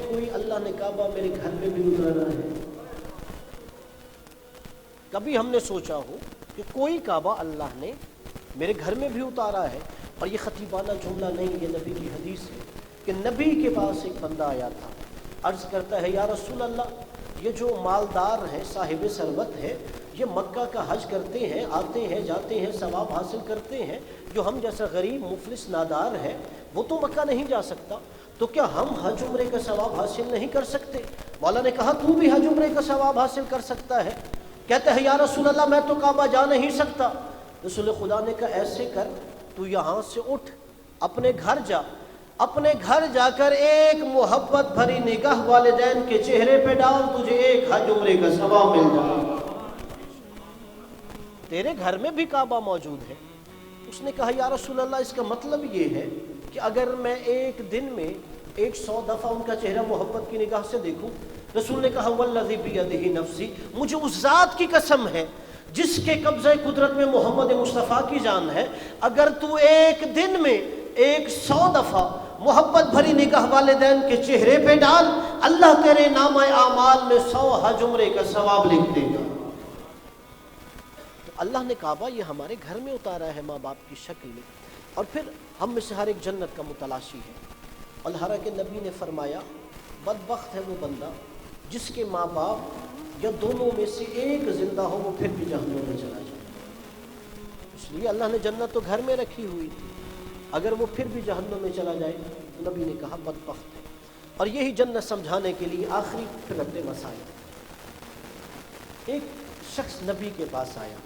کوئی اللہ نے کعبہ میرے گھر میں بھی اتارا ہے؟ کبھی ہم نے سوچا ہو کہ کوئی کعبہ اللہ نے میرے گھر میں بھی اتارا ہے؟ اور یہ خطیبانہ جملہ نہیں، یہ نبی کی حدیث ہے کہ نبی کے پاس ایک بندہ آیا تھا، عرض کرتا ہے یا رسول اللہ، یہ جو مالدار ہیں، صاحب ثروت ہے، یہ مکہ کا حج کرتے ہیں، آتے ہیں جاتے ہیں، ثواب حاصل کرتے ہیں، جو ہم جیسا غریب مفلس نادار ہے وہ تو مکہ نہیں جا سکتا، تو کیا ہم حج عمرے کا ثواب حاصل نہیں کر سکتے؟ مولا نے کہا تو بھی حج عمرے کا ثواب حاصل کر سکتا ہے۔ کہتا ہے یا رسول اللہ میں تو کعبہ جا نہیں سکتا۔ رسول خدا نے کہا ایسے کر، تو یہاں سے اٹھ، اپنے گھر جا، اپنے گھر جا کر ایک محبت بھری نگاہ والدین کے چہرے پہ ڈال، تجھے ایک حج عمرے کا ثواب مل جائے۔ تیرے گھر میں بھی کعبہ موجود ہے۔ اس نے کہا یا رسول اللہ اس کا مطلب یہ ہے کہ اگر میں ایک دن میں 100 دفعہ ان کا چہرہ محبت کی نگاہ سے دیکھوں؟ رسول نے کہا والذی بیدہ نفسی، مجھے اس ذات کی قسم ہے جس کے قبضہ قدرت میں محمد مصطفیٰ کی جان ہے، اگر تو ایک دن میں 100 دفعہ محبت بھری نگاہ والدین کے چہرے پہ ڈال، اللہ تیرے نامہ اعمال میں 100 حج عمرے کا ثواب لکھ دے گا۔ تو اللہ نے کعبہ یہ ہمارے گھر میں اتارا ہے ماں باپ کی شکل میں، اور پھر ہم میں سے ہر ایک جنت کا متلاشی ہے۔ اللہ کے نبی نے فرمایا بدبخت ہے وہ بندہ جس کے ماں باپ یا دونوں میں سے ایک زندہ ہو، وہ پھر بھی جہنم میں چلا جائے۔ اس لیے اللہ نے جنت تو گھر میں رکھی ہوئی تھی، اگر وہ پھر بھی جہنم میں چلا جائے تو نبی نے کہا بدبخت ہے۔ اور یہی جنت سمجھانے کے لیے آخری پھرتے مسائل۔ ایک شخص نبی کے پاس آیا،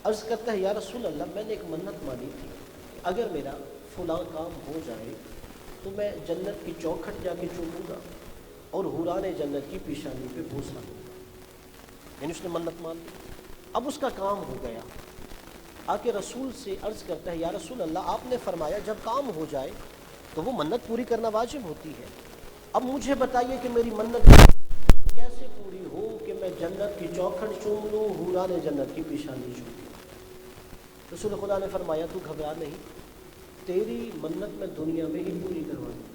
عرض کرتا ہے یا رسول اللہ میں نے ایک منت مانی تھی کہ اگر میرا فلاں کام ہو جائے تو میں جنت کی چوکھٹ جا کے چوموں گا اور حوران جنت کی پیشانی پہ بوسا دوں گا۔ یعنی اس نے منت مان لی، اب اس کا کام ہو گیا۔ آ کے رسول سے عرض کرتا ہے یا رسول اللہ آپ نے فرمایا جب کام ہو جائے تو وہ منت پوری کرنا واجب ہوتی ہے، اب مجھے بتائیے کہ میری منت کیسے پوری ہو کہ میں جنت کی چوکھٹ چوم لوں، حوران جنت کی پیشانی چوم لوں؟ رسول خدا نے فرمایا تو گھبرا نہیں، تیری منت میں دنیا میں ہی پوری کروا دوں۔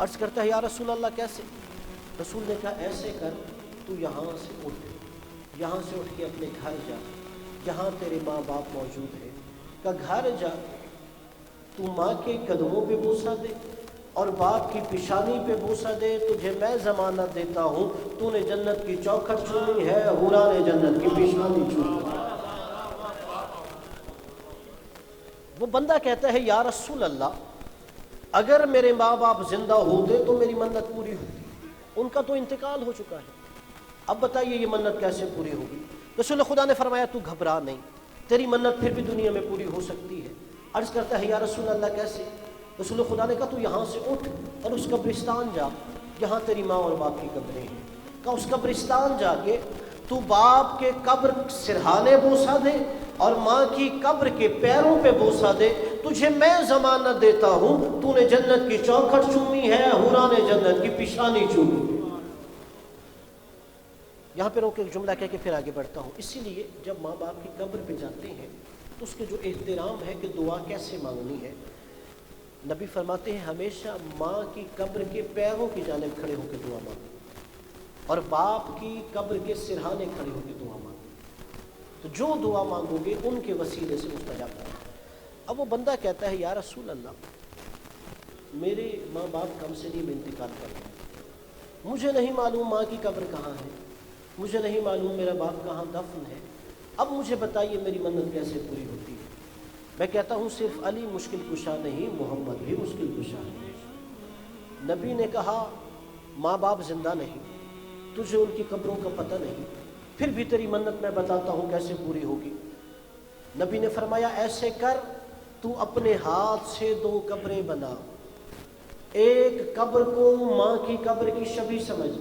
عرض کرتا ہے یا رسول اللہ کیسے؟ رسول نے کہا ایسے کر، تو یہاں سے اٹھ، یہاں سے اٹھ کے اپنے گھر جا، جہاں تیرے ماں باپ موجود ہیں، کہ گھر جا، تو ماں کے قدموں پہ بوسہ دے اور باپ کی پیشانی پہ بوسہ دے، تجھے میں ضمانت دیتا ہوں تو نے جنت کی چوکھٹ چومی ہے، حوران جنت کی پیشانی چومی ہے۔ وہ بندہ کہتا ہے یا رسول اللہ اگر میرے ماں باپ زندہ ہوتے تو میری منت پوری ہوتی، ان کا تو انتقال ہو چکا ہے، اب بتائیے یہ منت کیسے پوری ہوگی؟ رسول خدا نے فرمایا تو گھبرا نہیں، تیری منت پھر بھی دنیا میں پوری ہو سکتی ہے۔ عرض کرتا ہے یا رسول اللہ کیسے؟ رسول خدا نے کہا تو یہاں سے اٹھ اور اس قبرستان جا جہاں تیری ماں اور باپ کی قبریں ہیں، کہا اس قبرستان جا کے تو باپ کے قبر سرہانے بوسہ دے اور ماں کی قبر کے پیروں پہ بوسہ دے، تجھے میں ضمانت دیتا ہوں تو نے جنت کی چوکھٹ چومی ہے، حوران جنت کی پیشانی چومی ہے۔ یہاں پہ روک ایک جملہ کہہ کے پھر آگے بڑھتا ہوں۔ اسی لیے جب ماں باپ کی قبر پہ جاتے ہیں تو اس کے جو احترام ہے کہ دعا کیسے مانگنی ہے، نبی فرماتے ہیں ہمیشہ ماں کی قبر کے پیروں کی جانب کھڑے ہو کے دعا مانگو اور باپ کی قبر کے سرہانے کھڑے ہو کے دعا مانگو، تو جو دعا مانگو گے ان کے وسیلے سے مستجاب ہوگا۔ اب وہ بندہ کہتا ہے یا رسول اللہ میرے ماں باپ کم سنی میں انتقال کر گئے، مجھے نہیں معلوم ماں کی قبر کہاں ہے، مجھے نہیں معلوم میرا باپ کہاں دفن ہے، اب مجھے بتائیے میری منت کیسے پوری ہوتی ہے؟ میں کہتا ہوں صرف علی مشکل کشا نہیں، محمد بھی مشکل کشا ہے۔ نبی نے کہا ماں باپ زندہ نہیں، تجھے ان کی قبروں کا پتہ نہیں، پھر بھی تیری منت میں بتاتا ہوں کیسے پوری ہوگی۔ نبی نے فرمایا ایسے کر، تو اپنے ہاتھ سے 2 قبریں بنا، ایک قبر کو ماں کی قبر کی شبیہ سمجھ،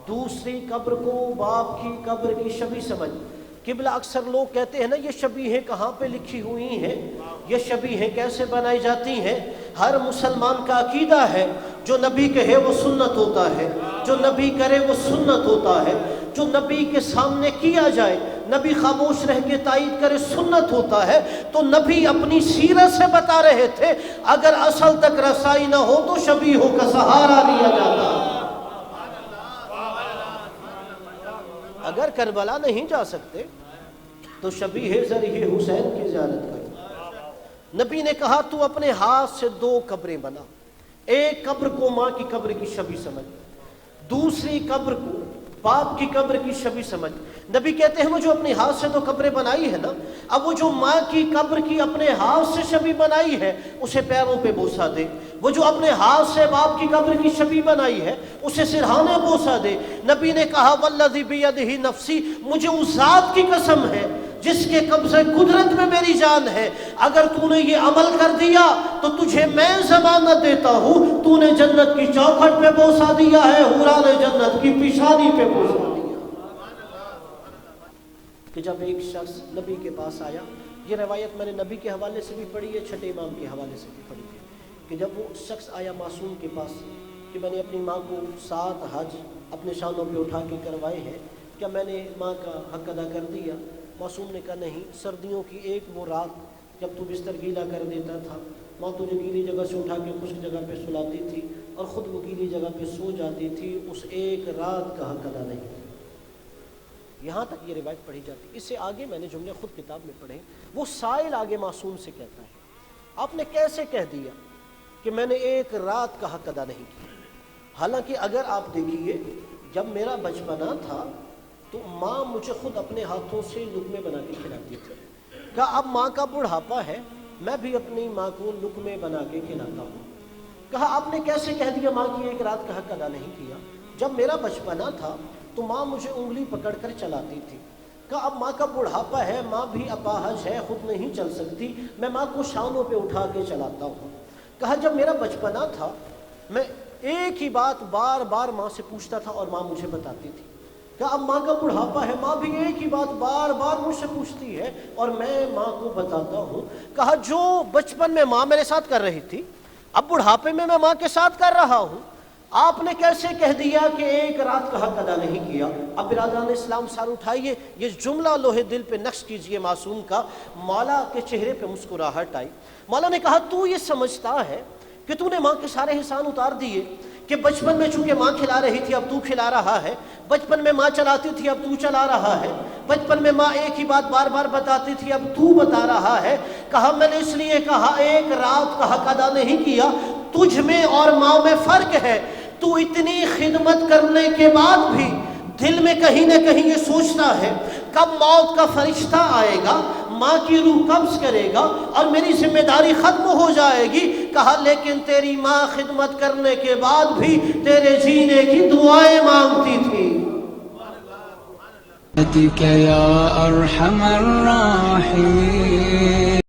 دوسری قبر کو باپ کی قبر کی شبیہ سمجھ۔ قبلہ اکثر لوگ کہتے ہیں نا یہ شبیہیں کہاں پہ لکھی ہوئی ہیں، یہ شبیہیں کیسے بنائی جاتی ہیں؟ ہر مسلمان کا عقیدہ ہے جو نبی کہے وہ سنت ہوتا ہے، جو نبی کرے وہ سنت ہوتا ہے، جو نبی کے سامنے کیا جائے نبی خاموش رہ کے تائید کرے سنت ہوتا ہے۔ تو نبی اپنی سیرت سے بتا رہے تھے اگر اصل تک رسائی نہ ہو تو شبیہوں کا سہارا لیا جائے۔ کربلا نہیں جا سکتے تو شبیہ ذریعہ حسین کی زیارت کرو۔ نبی نے کہا تو اپنے ہاتھ سے 2 قبریں بنا، ایک قبر کو ماں کی قبر کی شبیہ سمجھ، دوسری قبر کو باپ کی قبر کی شبیہ سمجھ۔ نبی کہتے ہیں وہ جو اپنے ہاتھ سے 2 قبریں بنائی ہے نا، اب وہ جو ماں کی قبر کی اپنے ہاتھ سے شبیہ بنائی ہے اسے پیروں پہ بوسہ دے، وہ جو اپنے ہاتھ سے باپ کی قبر کی شبیہ بنائی ہے اسے سرہانے بوسہ دے۔ نبی نے کہا والذی بیدہ نفسی، مجھے اس ذات کی قسم ہے جس کے قبضے قدرت میں میری جان ہے، اگر تو نے یہ عمل کر دیا تو تجھے میں ضمانت دیتا ہوں تو نے جنت کی چوکھٹ پہ بوسہ دیا ہے، حوران جنت کی پیشانی پہ بوسہ دیا۔ کہ جب ایک شخص نبی کے پاس آیا، یہ روایت میں نے نبی کے حوالے سے بھی پڑھی ہے، چھٹے امام کے حوالے سے بھی پڑھی ہے، کہ جب وہ شخص آیا معصوم کے پاس کہ میں نے اپنی ماں کو 7 حج اپنے شانوں پہ اٹھا کے کروائے ہیں، کیا میں نے ماں کا حق ادا کر دیا؟ معصوم نے کہا نہیں، سردیوں کی ایک وہ رات جب تو بستر گیلا کر دیتا تھا، ماں تجھے گیلی جگہ سے اٹھا کے خشک جگہ پہ سلاتی تھی اور خود وہ گیلی جگہ پہ سو جاتی تھی، اس ایک رات کا حق ادا نہیں کیا۔ یہاں تک یہ روایت پڑھی جاتی۔ اس سے آگے میں نے جملے خود کتاب میں پڑھے، وہ سائل آگے معصوم سے کہتا ہے آپ نے کیسے کہہ دیا کہ میں نے ایک رات کا حق ادا نہیں کیا؟ حالانکہ اگر آپ دیکھیے جب میرا بچپنا تھا تو ماں مجھے خود اپنے ہاتھوں سے لقمے بنا کے کھلاتی تھی، کہا اب ماں کا بڑھاپا ہے میں بھی اپنی ماں کو لقمے بنا کے کھلاتا ہوں۔ کہا آپ نے کیسے کہہ دیا ماں کی ایک رات کا حق ادا نہیں کیا؟ جب میرا بچپنا تھا تو ماں مجھے انگلی پکڑ کر چلاتی تھی، کہا اب ماں کا بڑھاپا ہے، ماں بھی اپاہج ہے، خود نہیں چل سکتی، میں ماں کو شانوں پہ اٹھا کے چلاتا ہوں۔ کہا جب میرا بچپنا تھا میں ایک ہی بات بار بار ماں سے پوچھتا تھا اور ماں مجھے بتاتی تھی، کہا اب ماں کا بڑھاپا ہے، ماں بھی ایک ہی بات بار بار مجھ سے پوچھتی ہے اور میں ماں کو بتاتا ہوں۔ کہا جو بچپن میں ماں میرے ساتھ کر رہی تھی اب بڑھاپے میں ماں کے ساتھ کر رہا ہوں، آپ نے کیسے کہہ دیا کہ ایک رات کا حق ادا نہیں کیا؟ اب برادران اسلام سر اٹھائیے، یہ جملہ لوہے دل پہ نقش کیجئے معصوم کا۔ مولا کے چہرے پہ مسکراہٹ آئی۔ مولا نے کہا تو یہ سمجھتا ہے کہ تو نے ماں کے سارے احسان اتار دیے کہ بچپن میں چونکہ ماں کھلا رہی تھی اب تو کھلا رہا ہے، بچپن میں ماں چلاتی تھی اب تو چلا رہا ہے، بچپن میں ماں ایک ہی بات بار بار بتاتی تھی اب تو بتا رہا ہے۔ کہا میں نے اس لیے کہا ایک رات کا حق ادا نہیں کیا، تجھ میں اور ماں میں فرق ہے، تو اتنی خدمت کرنے کے بعد بھی دل میں کہیں نہ کہیں یہ سوچتا ہے کب موت کا فرشتہ آئے گا، ماں کی روح قبض کرے گا اور میری ذمہ داری ختم ہو جائے گی۔ کہا لیکن تیری ماں خدمت کرنے کے بعد بھی تیرے جینے کی دعائیں مانگتی تھی۔ یا ارحم الراحمین